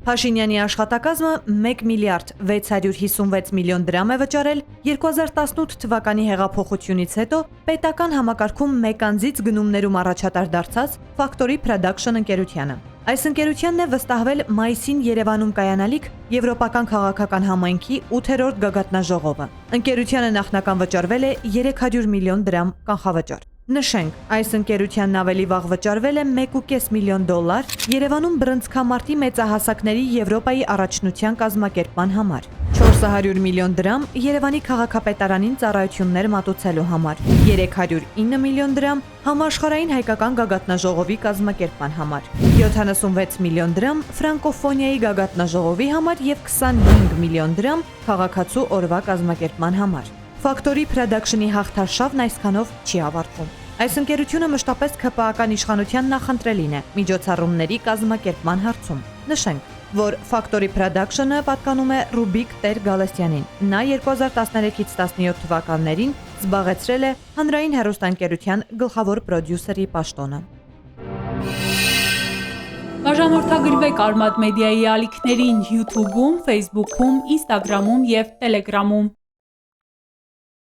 Փաշինյանի աշխատակազմը 1 միլիարդ 656 միլիոն դրամ է վճարել 2018 թվականի հեղափոխությունից հետո պետական համակարգում մեկ անձից գնումներում առաջատար դարձած Factory Production ընկերությանը։ Այս ընկերությանն է վստահվել մայիսին Երևանում կայանալիք Եվրոպական քաղաքական համայնքի 8-րդ գագաթնաժողովը։ Ընկերությանը նախնական վճարվել է 300 միլիոն դրամ կանխավճար։ Նշենք, այս ընկերությանն ավելի վաղ վճարվել է 1.5 միլիոն դոլար Երևանում բռնցքամարտի մեծահասակների Եվրոպայի առաջնության կազմակերպման համար, 400 միլիոն դրամ Երևանի քաղաքապետարանին ծառայություններ մատուցելու համար, 309 միլիոն դրամ համաշխարհային հայկական գագաթնաժողովի կազմակերպման համար, 76 միլիոն դրամ ֆրանկոֆոնիայի գագաթնաժողովի համար եւ 25 միլիոն դրամ քաղաքացու օրվա կազմակերպման համար։ Factory Production-ի հաղթարշավն այսքանով չի ավարտվում։ Այս ընկերությունը մշտապես ՔՊԱ-ական իշխանության նախընտրելին է միջոցառումների կազմակերպման հարցում։ Նշենք, որ Factory Production-ը պատկանում է Ռուբիկ Տեր Գալստյանին։ Նա 2013-ից 17 թվականներին զբաղեցրել է հանրային հեռուստաընկերության գլխավոր պրոդյուսերի պաշտոնը։ Բաժանորդագրվեք Արմադ մեդիայի ալիքներին YouTube-ում, Facebook-ում, Instagram-ում և Telegram-ում։